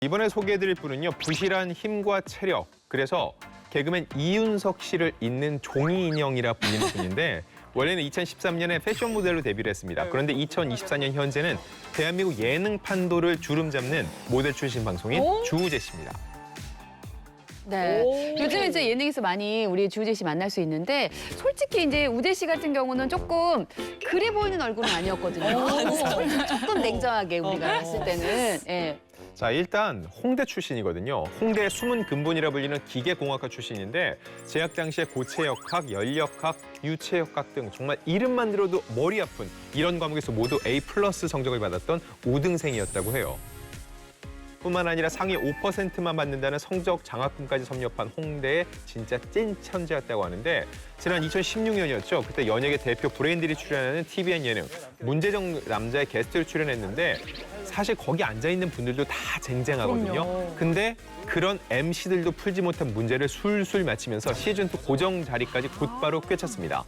이번에 소개해드릴 분은요, 부실한 힘과 체력, 그래서 개그맨 이윤석 씨를 잇는 종이 인형이라 불리는 분인데 원래는 2013년에 패션 모델로 데뷔를 했습니다. 그런데 2024년 현재는 대한민국 예능 판도를 주름잡는 모델 출신 방송인 주우재 씨입니다. 네. 요즘 이제 예능에서 많이 우리 주우재 씨 만날 수 있는데 솔직히 이제 우재 씨 같은 경우는 조금 그래 보이는 얼굴은 아니었거든요. 조금 냉정하게 우리가 봤을 때는. 예. 자, 일단 홍대 출신이거든요. 홍대 숨은 근본이라 불리는 기계공학과 출신인데 재학 당시에 고체역학, 연력학, 유체역학 등 정말 이름만 들어도 머리 아픈 이런 과목에서 모두 A+ 성적을 받았던 우등생이었다고 해요. 뿐만 아니라 상위 5%만 받는다는 성적 장학금까지 섭렵한 홍대의 진짜 찐 천재였다고 하는데 지난 2016년이었죠. 그때 연예계 대표 브레인들이 출연하는 TVN 예능 문제적 남자의 게스트로 출연했는데 사실 거기 앉아있는 분들도 다 쟁쟁하거든요. 근데 그런 MC들도 풀지 못한 문제를 술술 맞히면서 시즌2 고정 자리까지 곧바로 꿰찼습니다.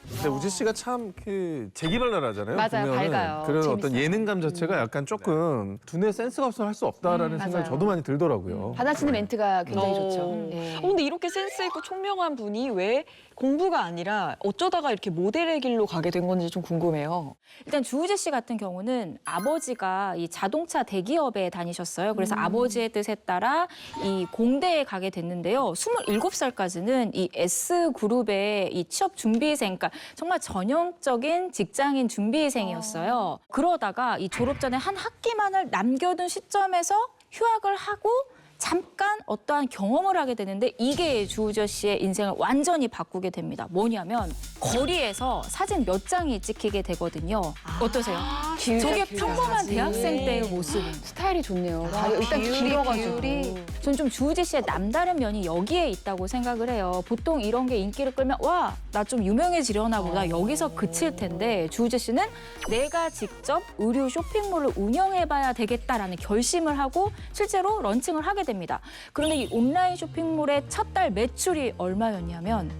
근데 우재 씨가 참 그 재기발랄하잖아요. 맞아요, 보면은. 밝아요. 그런 재밌어요. 어떤 예능감 자체가 약간 조금 두뇌 센스가 없으면 할 수 없다라는 생각이 맞아요. 저도 많이 들더라고요. 받아치는 멘트가 굉장히 좋죠. 네. 예. 근데 이렇게 센스 있고 총명한 분이 왜 공부가 아니라 어쩌다가 이렇게 모델의 길로 가게 된 건지 좀 궁금해요. 일단 주우재 씨 같은 경우는 아버지가 이 자동차 대기업에 다니셨어요. 그래서 아버지의 뜻에 따라 이 공대에 가게 됐는데요. 27살까지는 이 S그룹의 이 취업 준비생, 그러니까 정말 전형적인 직장인 준비생이었어요. 그러다가 이 졸업 전에 한 학기만을 남겨둔 시점에서 휴학을 하고 잠깐 어떠한 경험을 하게 되는데 이게 주우재 씨의 인생을 완전히 바꾸게 됩니다. 뭐냐면 거리에서 사진 몇 장이 찍히게 되거든요. 어떠세요? 저게 평범한 대학생 때의 모습. 스타일이 좋네요. 일단 길어가지고. 전 좀 주우재 씨의 남다른 면이 여기에 있다고 생각을 해요. 보통 이런 게 인기를 끌면 와, 나 좀 유명해지려나 보다 여기서 그칠 텐데 주우재 씨는 내가 직접 의류 쇼핑몰을 운영해봐야 되겠다라는 결심을 하고 실제로 런칭을 하게 됩니다. 그런데 이 온라인 쇼핑몰의 첫 달 매출이 얼마였냐면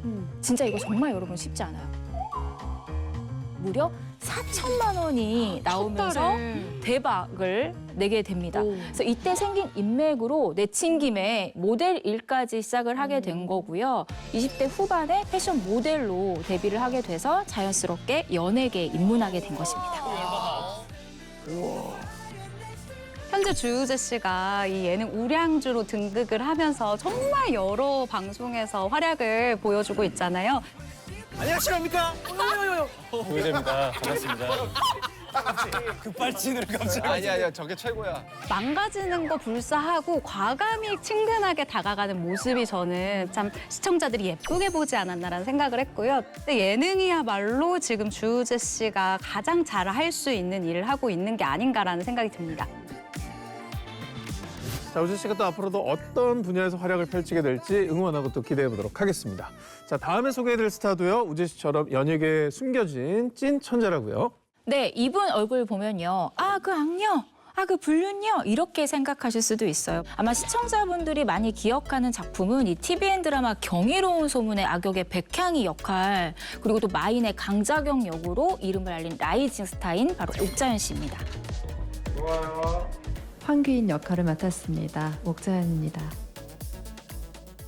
진짜 이거 정말 여러분 쉽지 않아요. 무려 4천만 원이 나오면서 대박을 내게 됩니다. 그래서 이때 생긴 인맥으로 내친 김에 모델 일까지 시작을 하게 된 거고요. 20대 후반에 패션 모델로 데뷔를 하게 돼서 자연스럽게 연예계에 입문하게 된 것입니다. 현재 주우재 씨가 이 예능 우량주로 등극을 하면서 정말 여러 방송에서 활약을 보여주고 있잖아요. 안녕하십니까? 주우재입니다. 반갑습니다. 급발진으로 갑자기. 아니야, 저게 최고야. 망가지는 거 불사하고 과감히 친근하게 다가가는 모습이 저는 참 시청자들이 예쁘게 보지 않았나라는 생각을 했고요. 근데 예능이야말로 지금 주우재 씨가 가장 잘 할 수 있는 일을 하고 있는 게 아닌가라는 생각이 듭니다. 자, 우재 씨가 또 앞으로도 어떤 분야에서 활약을 펼치게 될지 응원하고 또 기대해 보도록 하겠습니다. 자, 다음에 소개해드릴 스타도요. 우재 씨처럼 연예계에 숨겨진 찐 천재라고요. 네, 이분 얼굴 보면요. 아, 그 악녀! 아, 그 불륜녀! 이렇게 생각하실 수도 있어요. 아마 시청자분들이 많이 기억하는 작품은 이 TVN 드라마 경이로운 소문의 악역의 백향이 역할, 그리고 또 마인의 강자경 역으로 이름을 알린 라이징 스타인 바로 옥자연 씨입니다. 황귀인 역할을 맡았습니다. 옥자연입니다.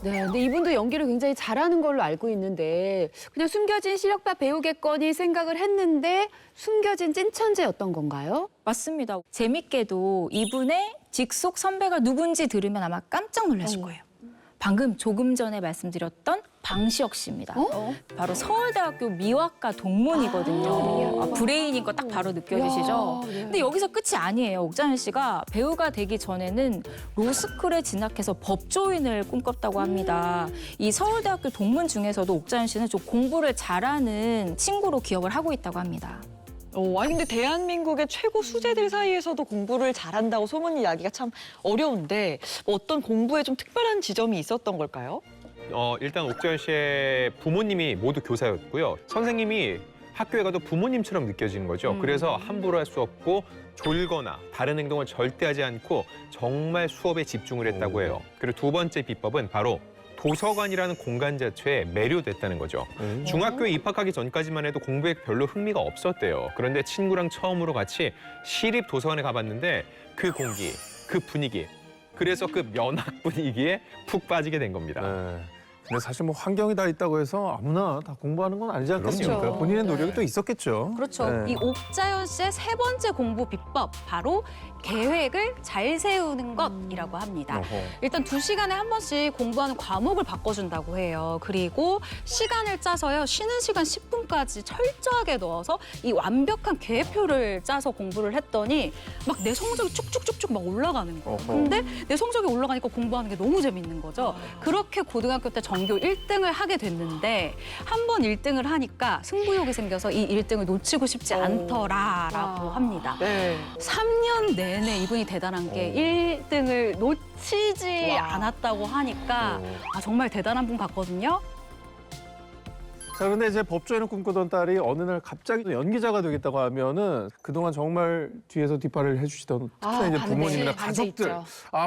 네, 근데 이분도 연기를 굉장히 잘하는 걸로 알고 있는데 그냥 숨겨진 실력파 배우겠거니 생각을 했는데 숨겨진 찐천재였던 건가요? 맞습니다. 재밌게도 이분의 직속 선배가 누군지 들으면 아마 깜짝 놀라실 거예요. 방금 조금 전에 말씀드렸던 방시혁 씨입니다. 바로 서울대학교 미화과 동문이거든요. 브레인인 거 딱 바로 느껴지시죠? 근데 여기서 끝이 아니에요. 옥자연 씨가 배우가 되기 전에는 로스쿨에 진학해서 법조인을 꿈꿨다고 합니다. 이 서울대학교 동문 중에서도 옥자연 씨는 좀 공부를 잘하는 친구로 기억을 하고 있다고 합니다. 아니 근데 대한민국의 최고 수재들 사이에서도 공부를 잘한다고 소문이 나기가 참 어려운데 뭐 어떤 공부에 좀 특별한 지점이 있었던 걸까요? 일단 옥자연 씨의 부모님이 모두 교사였고요. 선생님이 학교에 가도 부모님처럼 느껴지는 거죠. 그래서 함부로 할 수 없고 졸거나 다른 행동을 절대 하지 않고 정말 수업에 집중을 했다고 해요. 그리고 두 번째 비법은 바로 도서관이라는 공간 자체에 매료됐다는 거죠. 중학교에 입학하기 전까지만 해도 공부에 별로 흥미가 없었대요. 그런데 친구랑 처음으로 같이 시립 도서관에 가봤는데 그 공기, 그 분위기. 그래서 그 면학 분위기에 푹 빠지게 된 겁니다. 네. 근데 사실 뭐 환경이 다 있다고 해서 아무나 다 공부하는 건 아니지 않겠습니까? 그렇죠. 본인의 노력이 또 있었겠죠. 그렇죠. 네. 이 옥자연 씨의 세 번째 공부 비법, 바로 계획을 잘 세우는 것이라고 합니다. 어허. 일단 2시간에 한 번씩 공부하는 과목을 바꿔준다고 해요. 그리고 시간을 짜서요. 쉬는 시간 10분까지 철저하게 넣어서 이 완벽한 계획표를 짜서 공부를 했더니 막 내 성적이 쭉쭉쭉쭉 막 올라가는 거예요. 어허. 근데 내 성적이 올라가니까 공부하는 게 너무 재밌는 거죠. 그렇게 고등학교 때 전교 1등을 하게 됐는데 한 번 1등을 하니까 승부욕이 생겨서 이 1등을 놓치고 싶지 않더라라고 합니다. 네. 3년 내내 이분이 대단한 게 1등을 놓치지 와. 않았다고 하니까 아, 정말 대단한 분 같거든요. 자, 그런데 이제 법조인을 꿈꾸던 딸이 어느 날 갑자기 연기자가 되겠다고 하면은 그동안 정말 뒤에서 뒷발을 해주시던 특히나 이제 부모님이나 가족들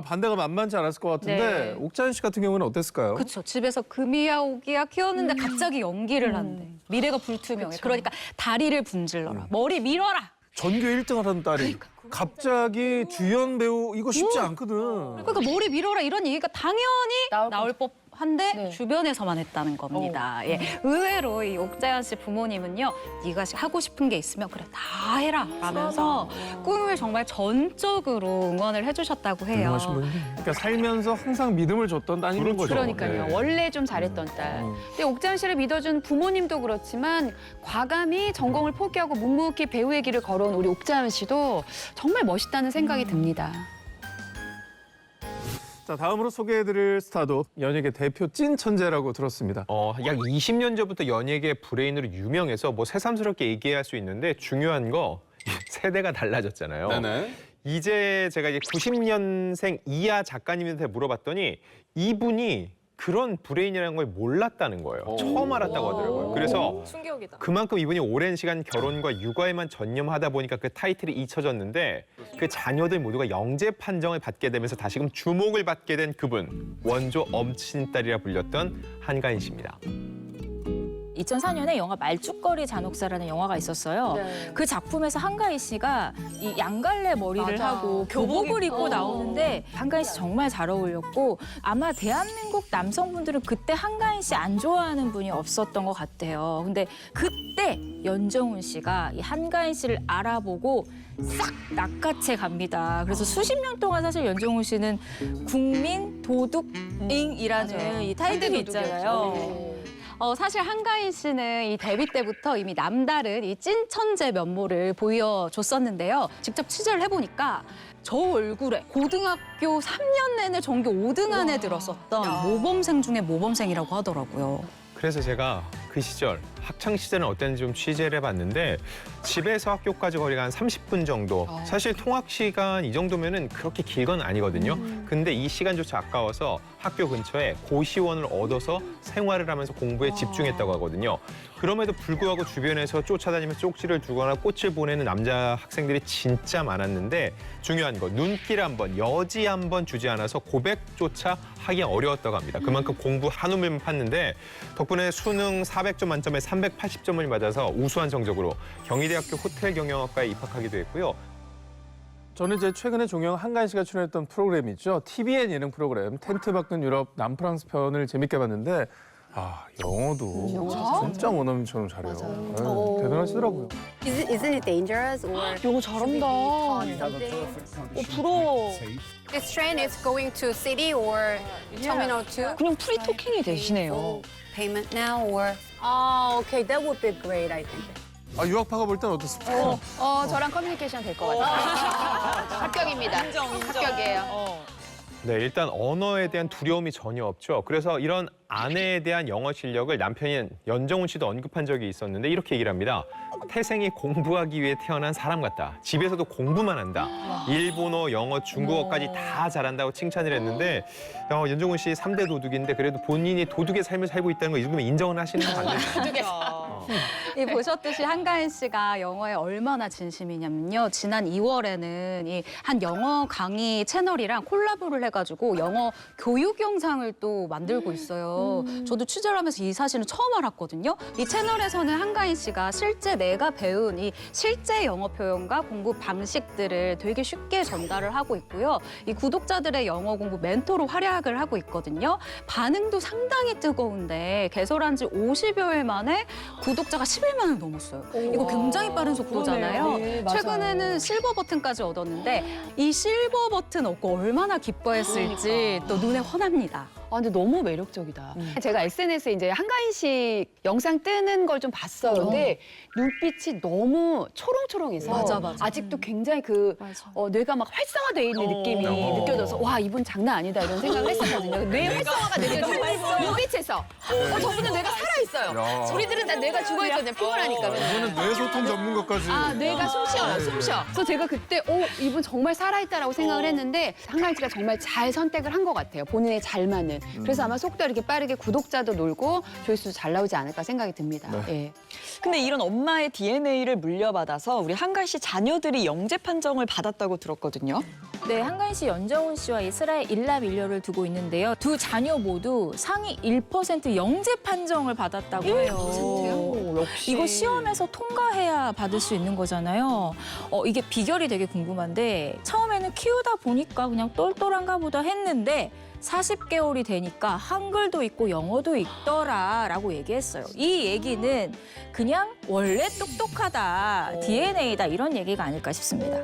반대가 만만치 않았을 것 같은데 네. 옥자연 씨 같은 경우는 어땠을까요? 그렇죠. 집에서 금이야 오기야 키웠는데 갑자기 연기를 한대. 미래가 불투명해. 그러니까 다리를 분질러라. 머리 밀어라. 전교 1등을 하는 딸이 갑자기 주연 배우 이거 쉽지 않거든. 그러니까 머리 밀어라 이런 얘기가 당연히 나올 법한데 네. 주변에서만 했다는 겁니다. 예. 의외로 이 옥자연 씨 부모님은요, 네가 하고 싶은 게 있으면 그래 다 해라 라면서 꿈을 정말 전적으로 응원을 해주셨다고 해요. 훌륭하신 분이네. 그러니까 살면서 항상 믿음을 줬던 따님인 거죠. 그러니까요. 네. 원래 좀 잘했던 딸. 근데 옥자연 씨를 믿어준 부모님도 그렇지만 과감히 전공을 포기하고 묵묵히 배우의 길을 걸어온 우리 옥자연 씨도 정말 멋있다는 생각이 듭니다. 자, 다음으로 소개해드릴 스타도 연예계 대표 찐 천재라고 들었습니다. 약 20년 전부터 연예계 브레인으로 유명해서 뭐 새삼스럽게 얘기할 수 있는데 중요한 거 세대가 달라졌잖아요. 네네. 이제 제가 이제 90년생 이하 작가님한테 물어봤더니 이분이 그런 브레인이라는 걸 몰랐다는 거예요. 처음 알았다고 하더라고요. 그래서 충격이다. 그만큼 이분이 오랜 시간 결혼과 육아에만 전념하다 보니까 그 타이틀이 잊혀졌는데 그 자녀들 모두가 영재 판정을 받게 되면서 다시금 주목을 받게 된 그분, 원조 엄친딸이라 불렸던 한가인 씨입니다. 2004년에 영화 말죽거리 잔혹사라는 영화가 있었어요. 그 작품에서 한가희 씨가 이 양갈래 머리를 하고 교복을 입고 나오는데 한가희 씨 정말 잘 어울렸고 아마 대한민국 남성분들은 그때 한가희 씨 안 좋아하는 분이 없었던 것 같아요. 근데 그때 연정훈 씨가 이 한가희 씨를 알아보고 싹 낚아채 갑니다. 그래서 수십 년 동안 사실 연정훈 씨는 국민 도둑잉이라는 이 타이틀이 있잖아요. 사실 한가인 씨는 이 데뷔 때부터 이미 남다른 이 찐 천재 면모를 보여줬었는데요. 직접 취재를 해보니까 저 얼굴에 고등학교 3년 내내 전교 5등 안에 들었었던 모범생 중에 모범생이라고 하더라고요. 그래서 제가 그 시절 학창 시절은 어땠는지 좀 취재를 해봤는데 집에서 학교까지 거리가 한 30분 정도. 사실 통학 시간 이 정도면은 그렇게 길 건 아니거든요. 근데 이 시간조차 아까워서 학교 근처에 고시원을 얻어서 생활을 하면서 공부에 집중했다고 하거든요. 그럼에도 불구하고 주변에서 쫓아다니면서 쪽지를 주거나 꽃을 보내는 남자 학생들이 진짜 많았는데 중요한 거 눈길 한 번, 여지 한 번 주지 않아서 고백조차 하기 어려웠다고 합니다. 그만큼 공부 한 우물만 팠는데 덕분에 수능 400점 만점에 380점을 맞아서 우수한 성적으로 경희대학교 호텔 경영학과에 입학하기도 했고요. 저는 이제 최근에 종영 한가인 씨가 출연했던 프로그램 있죠. TVN 예능 프로그램 텐트 밖은 유럽 남프랑스 편을 재밌게 봤는데 영어도 진짜 원어민처럼 잘해요. 네, 대단하시더라고요. Isn't it dangerous or 영어 잘한다. 부러워. this train is going to city or terminal 2? 그냥 프리토킹이 되시네요. Payment now or okay, that would be great, I think. 유학파가 볼 땐 어떻습니까? 저랑 커뮤니케이션 될 것 같아요. 합격입니다. 합격이에요. 네, 일단 언어에 대한 두려움이 전혀 없죠. 그래서 이런 아내에 대한 영어 실력을 남편인 연정훈 씨도 언급한 적이 있었는데 이렇게 얘기를 합니다. 태생이 공부하기 위해 태어난 사람 같다. 집에서도 공부만 한다. 일본어, 영어, 중국어까지 다 잘한다고 칭찬을 했는데 연정훈 씨 3대 도둑인데 그래도 본인이 도둑의 삶을 살고 있다는 거 읽으면 인정을 하시는 거 같네요. 이 보셨듯이 한가인 씨가 영어에 얼마나 진심이냐면요. 지난 2월에는 이 한 영어 강의 채널이랑 콜라보를 해가지고 영어 교육 영상을 또 만들고 있어요. 저도 취재를 하면서 이 사실은 처음 알았거든요. 이 채널에서는 한가인 씨가 실제 내가 배운 이 실제 영어 표현과 공부 방식들을 되게 쉽게 전달을 하고 있고요. 이 구독자들의 영어 공부 멘토로 활약을 하고 있거든요. 반응도 상당히 뜨거운데 개설한 지 50여일 만에 구독자가 11만을 넘었어요. 이거 굉장히 빠른 속도잖아요. 그러네요. 네, 맞아요. 최근에는 실버 버튼까지 얻었는데 이 실버 버튼 얻고 얼마나 기뻐했을지 또 눈에 훤합니다. 아, 근데 너무 매력적이다. 제가 SNS에 이제 한가인 씨 영상 뜨는 걸 좀 봤어요. 근데 눈빛이 너무 초롱초롱해서 맞아. 아직도 굉장히 그 뇌가 막 활성화돼 있는 느낌이 느껴져서 와, 이분 장난 아니다 이런 생각을 했었거든요. 뇌 활성화가 느껴져요. 눈빛에서. 저분은 뇌가 살아있어요. 야. 우리들은 다 뇌가 죽어있거든요. 피곤하니까. 이거는 뇌소통 전문가까지. 아, 뇌가 숨 쉬어요, 숨 쉬어. 그래서 제가 그때, 이분 정말 살아있다라고 생각을 했는데, 한가인 씨가 정말 잘 선택을 한 것 같아요. 본인에 잘 맞는. 그래서 아마 속도 이렇게 빠르게 구독자도 놀고 조회수도 잘 나오지 않을까 생각이 듭니다. 예. 근데 이런 엄마의 DNA를 물려받아서 우리 한가인 씨 자녀들이 영재 판정을 받았다고 들었거든요. 네, 한가인 씨, 연정훈 씨와 이스라엘 일라밀려를 두고 있는데요. 두 자녀 모두 상위 1% 영재 판정을 받았다고 해요. 역시. 이거 시험에서 통과해야 받을 수 있는 거잖아요. 이게 비결이 되게 궁금한데 처음에는 키우다 보니까 그냥 똘똘한가 보다 했는데 40개월이 되니까 한글도 있고 영어도 있더라라고 얘기했어요. 이 얘기는 그냥 원래 똑똑하다, DNA다 이런 얘기가 아닐까 싶습니다.